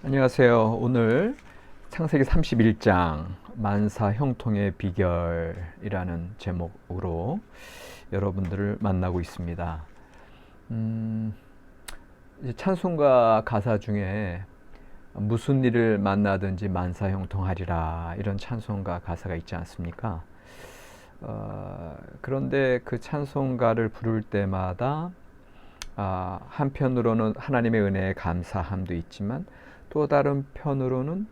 안녕하세요. 오늘 창세기 31장 만사 형통의 비결이라는 제목으로 여러분들을 만나고 있습니다. 이제 찬송가 가사 중에 무슨 일을 만나든지 만사 형통하리라 이런 찬송가 가사가 있지 않습니까? 그런데 그 찬송가를 부를 때마다 한편으로는 하나님의 은혜에 감사함도 있지만 또 다른 편으로는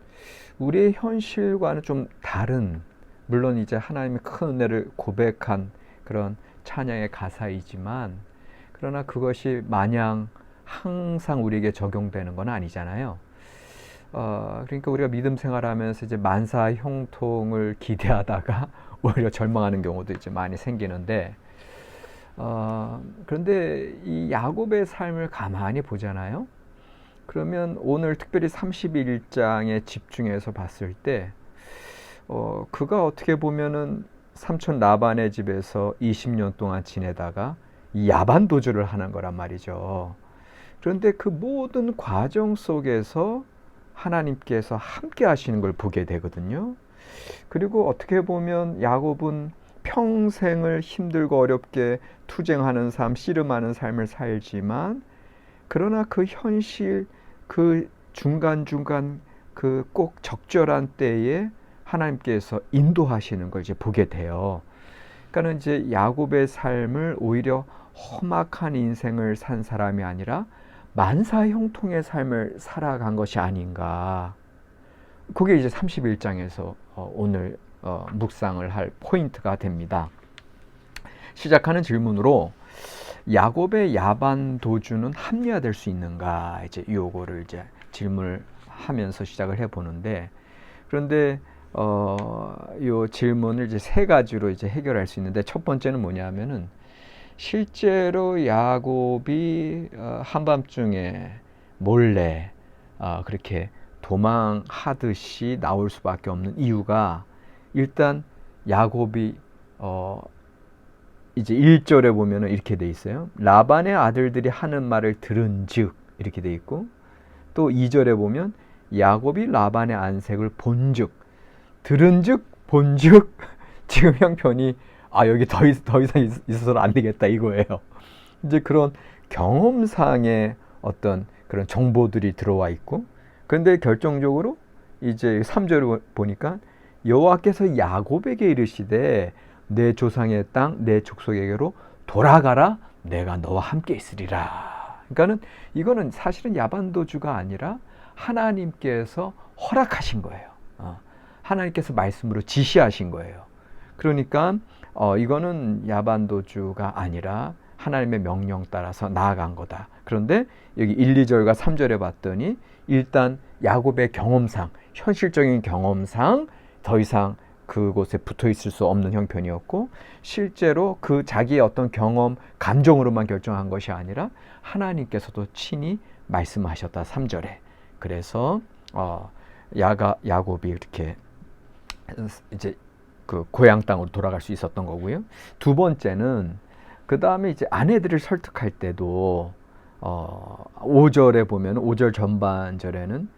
우리의 현실과는 좀 다른, 물론 이제 하나님의 큰 은혜를 고백한 그런 찬양의 가사이지만 그러나 그것이 마냥 항상 우리에게 적용되는 건 아니잖아요. 그러니까 우리가 믿음 생활하면서 이제 만사 형통을 기대하다가 오히려 절망하는 경우도 이제 많이 생기는데, 그런데 이 야곱의 삶을 가만히 보잖아요. 그러면 오늘 특별히 31장에 집중해서 봤을 때 그가 어떻게 보면은 삼촌 라반의 집에서 20년 동안 지내다가 이 야반 도주를 하는 거란 말이죠. 그런데 그 모든 과정 속에서 하나님께서 함께 하시는 걸 보게 되거든요. 그리고 어떻게 보면 야곱은 평생을 힘들고 어렵게 투쟁하는 삶, 씨름하는 삶을 살지만 그러나 그 현실, 그 중간중간 그 꼭 적절한 때에 하나님께서 인도하시는 걸 이제 보게 돼요. 그러니까 이제 야곱의 삶을 오히려 험악한 인생을 산 사람이 아니라 만사 형통의 삶을 살아간 것이 아닌가. 그게 이제 31장에서 오늘 묵상을 할 포인트가 됩니다. 시작하는 질문으로 야곱의 야반 도주는 합리화될 수 있는가, 이제 요거를 이제 질문을 하면서 시작을 해 보는데, 그런데 요 질문을 이제 세 가지로 이제 해결할 수 있는데, 첫 번째는 뭐냐면은 실제로 야곱이 한밤중에 몰래 그렇게 도망하듯이 나올 수밖에 없는 이유가, 일단 야곱이 이제 1절에 보면은 이렇게 돼 있어요. 라반의 아들들이 하는 말을 들은즉 이렇게 돼 있고, 또 2절에 보면 야곱이 라반의 안색을 본즉, 들은즉 본즉 지금 형편이 여기 더 이상 있어서는 안 되겠다 이거예요. 이제 그런 경험상의 어떤 그런 정보들이 들어와 있고, 그런데 결정적으로 이제 3절을 보니까 여호와께서 야곱에게 이르시되 내 조상의 땅 내 족속에게로 돌아가라, 내가 너와 함께 있으리라. 그러니까는 이거는 사실은 야반도주가 아니라 하나님께서 허락하신 거예요. 하나님께서 말씀으로 지시하신 거예요. 그러니까 이거는 야반도주가 아니라 하나님의 명령 따라서 나아간 거다. 그런데 여기 1, 2절과 3절에 봤더니 일단 야곱의 경험상, 현실적인 경험상 더 이상 그곳에 붙어 있을 수 없는 형편이었고, 실제로 그 자기의 어떤 경험, 감정으로만 결정한 것이 아니라 하나님께서도 친히 말씀하셨다. 3절에. 그래서 야곱이 이렇게 이제 그 고향 땅으로 돌아갈 수 있었던 거고요. 두 번째는 그 다음에 이제 아내들을 설득할 때도 5절에 보면 5절 전반절에는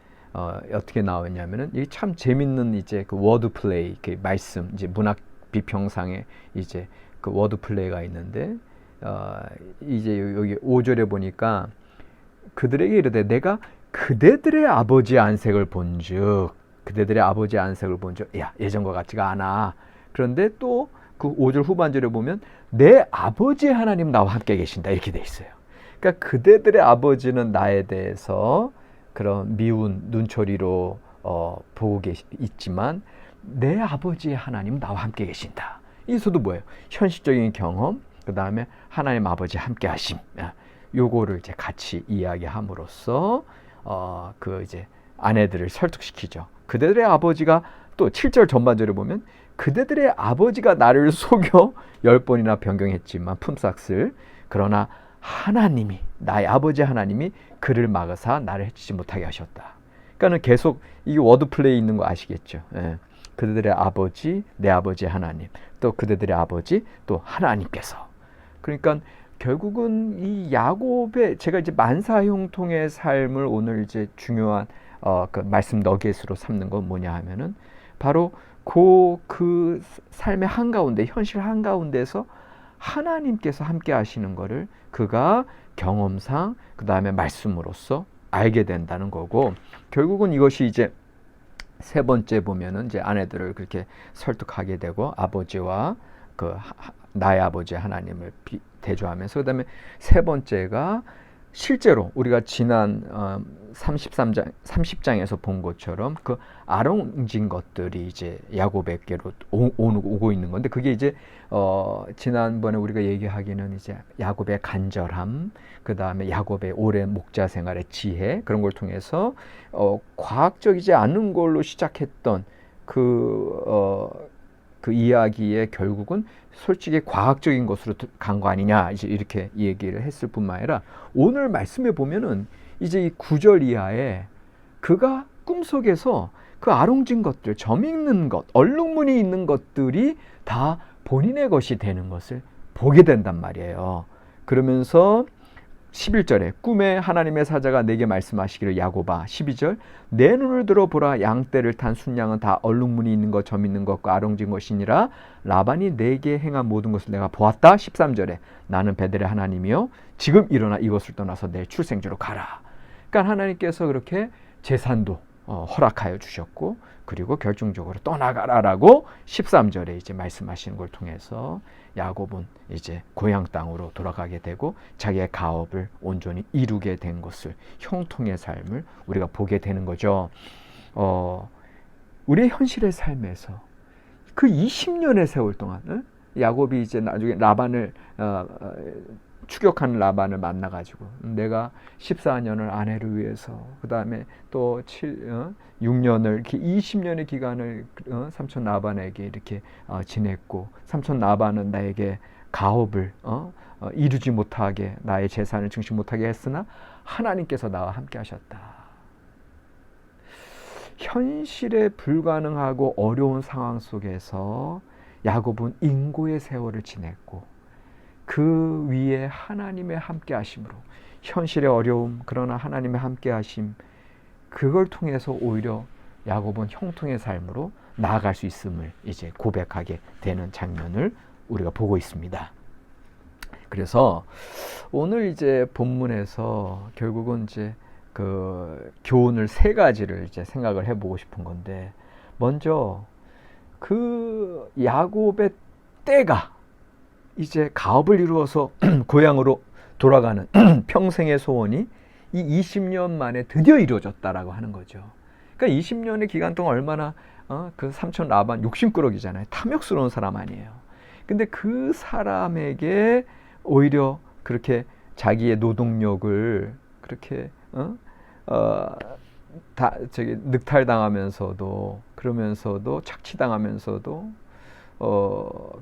어떻게 나왔냐면은 이게 참 재밌는 이제 그 워드 플레이, 그 말씀, 이제 문학 비평상에 이제 그 워드 플레이가 있는데, 이제 여기 5절에 보니까 그들에게 이르되 내가 그대들의 아버지 안색을 본즉, 그대들의 아버지 안색을 본즉, 야, 예전과 같지가 않아. 그런데 또 그 5절 후반절에 보면 내 아버지 하나님 나와 함께 계신다 이렇게 돼 있어요. 그러니까 그대들의 아버지는 나에 대해서 그런 미운 눈초리로 보고 있지만 내 아버지의 하나님 나와 함께 계신다. 이서도 뭐예요? 현실적인 경험, 그 다음에 하나님 아버지 함께 하심, 요거를 이제 같이 이야기함으로써 그 이제 아내들을 설득시키죠. 그대들의 아버지가, 또 7절 전반절에 보면 그대들의 아버지가 나를 속여 10번이나 변경했지만 품삯을, 그러나 하나님이, 나의 아버지 하나님이 그를 막으사 나를 해치지 못하게 하셨다. 그러니까는 계속 이 워드 플레이 있는 거 아시겠죠? 예. 그들의 아버지, 내 아버지 하나님, 또 그들의 아버지, 또 하나님께서. 그러니까 결국은 이 야곱의, 제가 이제 만사형통의 삶을 오늘 이제 중요한 그 말씀 너겟으로 삼는 건 뭐냐 하면은 바로 그 삶의 한가운데, 현실 한가운데서 하나님께서 함께 하시는 거를 그가 경험상 그 다음에 말씀으로써 알게 된다는 거고, 결국은 이것이 이제 세 번째 보면은 이제 아내들을 그렇게 설득하게 되고 아버지와 나의 아버지 하나님을 대조하면서, 그다음에 세 번째가 실제로 우리가 지난 30장에서 본 것처럼 그 아롱진 것들이 이제 야곱에게로 오고 있는 건데, 그게 이제 지난번에 우리가 얘기하기는 이제 야곱의 간절함, 그 다음에 야곱의 오랜 목자 생활의 지혜, 그런 걸 통해서 과학적이지 않은 걸로 시작했던 그 이야기의 결국은 솔직히 과학적인 것으로 간 거 아니냐, 이제 이렇게 얘기를 했을 뿐만 아니라 오늘 말씀에 보면은 이제 이 9절 이하에 그가 꿈속에서 그 아롱진 것들, 점 있는 것, 얼룩무늬 있는 것들이 다 본인의 것이 되는 것을 보게 된단 말이에요. 그러면서 11절에 꿈에 하나님의 사자가 내게 말씀하시기를, 야곱아. 12절, 내 눈을 들어보라. 양떼를 탄 순양은 다 얼룩무늬 있는 것, 점 있는 것과 아롱진 것이니라. 라반이 내게 행한 모든 것을 내가 보았다. 13절에, 나는 베델의 하나님이요 지금 일어나 이것을 떠나서 내 출생지로 가라. 그러니까 하나님께서 그렇게 재산도 허락하여 주셨고, 그리고 결정적으로 떠나가라라고 13절에 이제 말씀하시는 걸 통해서 야곱은 이제 고향 땅으로 돌아가게 되고 자기의 가업을 온전히 이루게 된 것을, 형통의 삶을 우리가 보게 되는 거죠. 우리의 현실의 삶에서 그 20년의 세월 동안 야곱이 이제 나중에 라반을 추격하는 라반을 만나가지고, 내가 14년을 아내를 위해서, 그 다음에 또 6년을, 이렇게 20년의 기간을 삼촌 라반에게 이렇게 지냈고, 삼촌 라반은 나에게 가업을 이루지 못하게, 나의 재산을 증식 못하게 했으나 하나님께서 나와 함께 하셨다. 현실에 불가능하고 어려운 상황 속에서 야곱은 인고의 세월을 지냈고, 그 위에 하나님의 함께 하심으로, 현실의 어려움, 그러나 하나님의 함께 하심, 그걸 통해서 오히려 야곱은 형통의 삶으로 나아갈 수 있음을 이제 고백하게 되는 장면을 우리가 보고 있습니다. 그래서 오늘 이제 본문에서 결국은 이제 그 교훈을 세 가지를 이제 생각을 해보고 싶은 건데, 먼저 그 야곱의 때가 이제 가업을 이루어서 고향으로 돌아가는 평생의 소원이 이 20년 만에 드디어 이루어졌다라고 하는 거죠. 그러니까 20년의 기간 동안 얼마나 그 삼촌 라반 욕심꾸러기잖아요. 탐욕스러운 사람 아니에요. 근데 그 사람에게 오히려 그렇게 자기의 노동력을 그렇게 늑탈당하면서도, 그러면서도 착취당하면서도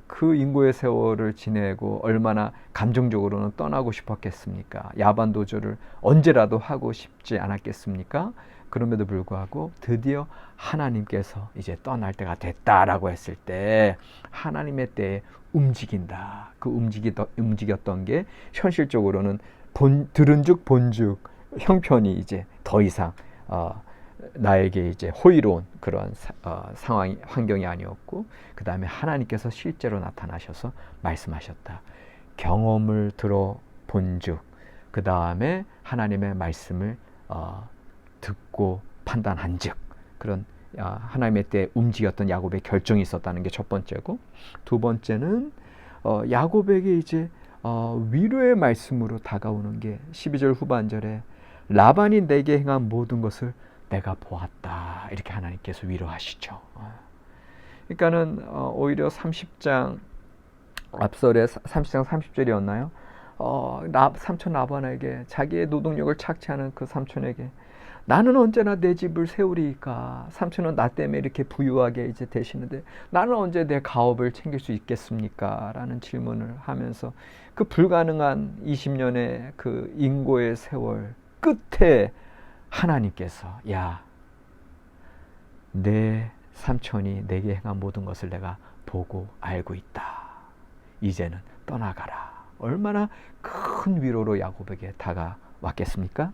그 인고의 세월을 지내고 얼마나 감정적으로는 떠나고 싶었겠습니까? 야반도주를 언제라도 하고 싶지 않았겠습니까? 그럼에도 불구하고 드디어 하나님께서 이제 떠날 때가 됐다라고 했을 때 하나님의 때에 움직인다. 그 움직였던 게 현실적으로는 들은즉 본즉 형편이 이제 더 이상 나에게 이제 호의로운 그런 환경이 아니었고, 그 다음에 하나님께서 실제로 나타나셔서 말씀하셨다. 경험을 들어본즉, 그 다음에 하나님의 말씀을 듣고 판단한즉, 그런 하나님의 때에 움직였던 야곱의 결정이 있었다는 게 첫 번째고, 두 번째는 야곱에게 이제 위로의 말씀으로 다가오는 게 12절 후반절에, 라반이 내게 행한 모든 것을 내가 보았다, 이렇게 하나님께서 위로하시죠. 그러니까는 오히려 30장 앞설에 30장 30절이었나요? 삼촌 라반에게, 자기의 노동력을 착취하는 그 삼촌에게, 나는 언제나 내 집을 세우리이까? 삼촌은 나 때문에 이렇게 부유하게 이제 되시는데 나는 언제 내 가업을 챙길 수 있겠습니까? 라는 질문을 하면서 그 불가능한 20년의 그 인고의 세월 끝에 하나님께서, 야, 내 삼촌이 내게 행한 모든 것을 내가 보고 알고 있다. 이제는 떠나가라. 얼마나 큰 위로로 야곱에게 다가왔겠습니까?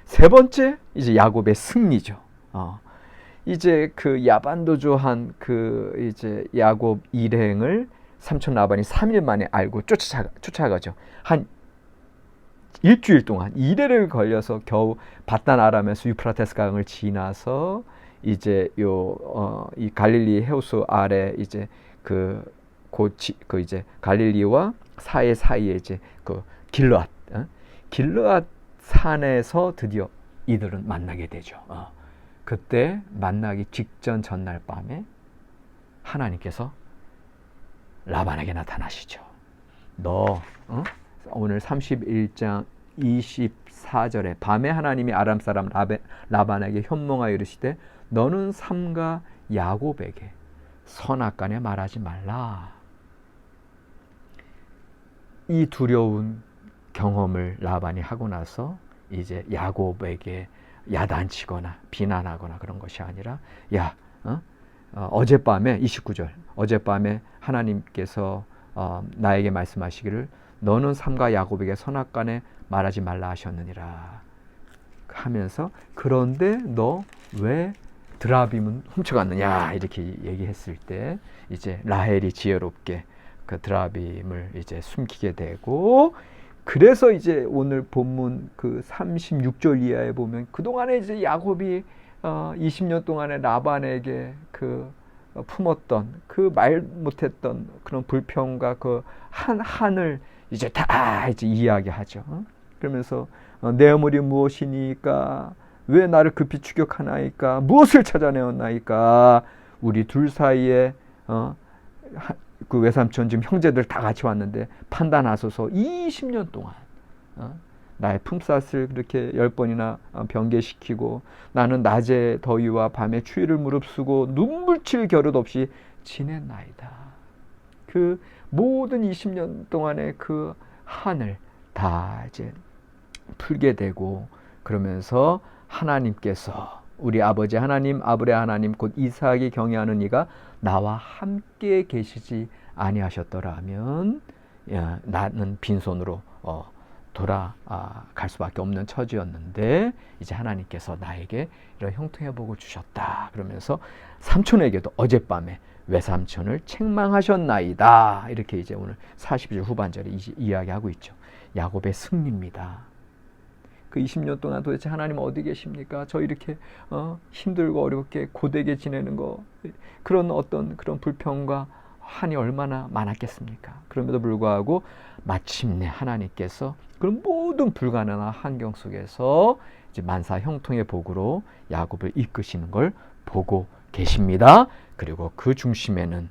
세 번째, 이제 야곱의 승리죠. 이제 그 야반도주한 그 이제 야곱 일행을 삼촌 라반이 3일 만에 알고 쫓아가죠. 한 일주일 동안 2회를 걸려서 겨우 바단 아람에서 유프라테스 강을 지나서 이제 이 갈릴리 해우수 아래 이제 그 이제 갈릴리와 사이에 이제 그 길르앗 산에서 드디어 이들은 만나게 되죠. 그때 만나기 직전 전날 밤에 하나님께서 라반에게 나타나시죠. 너 오늘 31장 24절에 밤에 하나님이 아람 사람 라반에게 현몽하여 이르시되 너는 삼가 야곱에게 선악간에 말하지 말라. 이 두려운 경험을 라반이 하고 나서 이제 야곱에게 야단치거나 비난하거나 그런 것이 아니라 어젯밤에 29절 어젯밤에 하나님께서 나에게 말씀하시기를 너는 삼가 야곱에게 선악간에 말하지 말라 하셨느니라 하면서 그런데 너 왜 드라빔은 훔쳐갔느냐 이렇게 얘기했을 때 이제 라헬이 지혜롭게 그 드라빔을 이제 숨기게 되고 그래서 이제 오늘 본문 그 36절 이하에 보면 그동안에 이제 야곱이 20년 동안에 라반에게 그 품었던 그 말 못했던 그런 불평과 그 한을 이제 다 이제 이야기하죠. 그러면서 내 어물이 무엇이니까 왜 나를 급히 추격하나이까 무엇을 찾아내었나이까 우리 둘 사이에 그 외삼촌 지금 형제들 다 같이 왔는데 판단하소서 20년 동안 나의 품삯을 그렇게 10번이나 변개시키고 나는 낮에 더위와 밤에 추위를 무릅쓰고 눈물칠 겨릇 없이 지냈나이다. 그 모든 20년 동안의 그 한을 다 이제 풀게 되고 그러면서 하나님께서 우리 아버지 하나님 아브라함 하나님 곧 이삭이 경외하는 이가 나와 함께 계시지 아니하셨더라면 나는 빈손으로 돌아갈 수밖에 없는 처지였는데 이제 하나님께서 나에게 이런 형통의 복을 주셨다. 그러면서 삼촌에게도 어젯밤에 외삼촌을 책망하셨나이다. 이렇게 이제 오늘 40절 후반절에 이야기하고 있죠. 야곱의 승리입니다. 그 20년 동안 도대체 하나님 어디 계십니까? 저 이렇게 힘들고 어렵게 고되게 지내는 거 그런 어떤 그런 불평과 한이 얼마나 많았겠습니까? 그럼에도 불구하고 마침내 하나님께서 그런 모든 불가능한 환경 속에서 이제 만사 형통의 복으로 야곱을 이끄시는 걸 보고 계십니다. 그리고 그 중심에는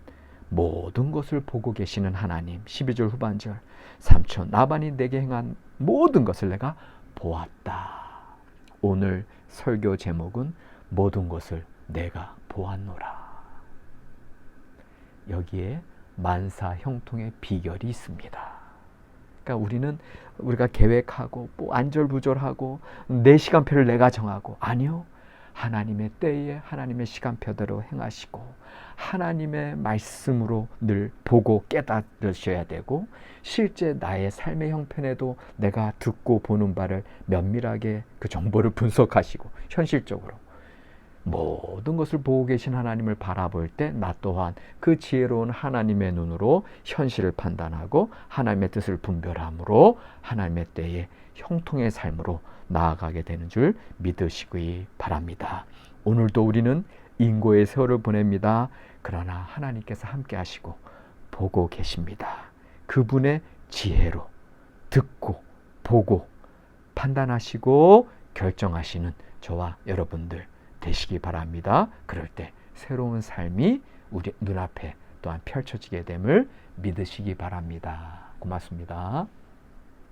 모든 것을 보고 계시는 하나님. 12절 후반절 삼촌 라반이 내게 행한 모든 것을 내가 보았다. 오늘 설교 제목은 모든 것을 내가 보았노라. 여기에 만사 형통의 비결이 있습니다. 그러니까 우리가 계획하고 뭐 안절부절하고 내 시간표를 내가 정하고 아니요. 하나님의 때에 하나님의 시간표대로 행하시고 하나님의 말씀으로 늘 보고 깨달으셔야 되고 실제 나의 삶의 형편에도 내가 듣고 보는 바를 면밀하게 그 정보를 분석하시고 현실적으로 모든 것을 보고 계신 하나님을 바라볼 때 나 또한 그 지혜로운 하나님의 눈으로 현실을 판단하고 하나님의 뜻을 분별함으로 하나님의 때에 형통의 삶으로 나아가게 되는 줄 믿으시기 바랍니다. 오늘도 우리는 인고의 세월을 보냅니다. 그러나 하나님께서 함께 하시고 보고 계십니다. 그분의 지혜로 듣고 보고 판단하시고 결정하시는 저와 여러분들 되시기 바랍니다. 그럴 때 새로운 삶이 우리 눈앞에 또한 펼쳐지게 됨을 믿으시기 바랍니다. 고맙습니다.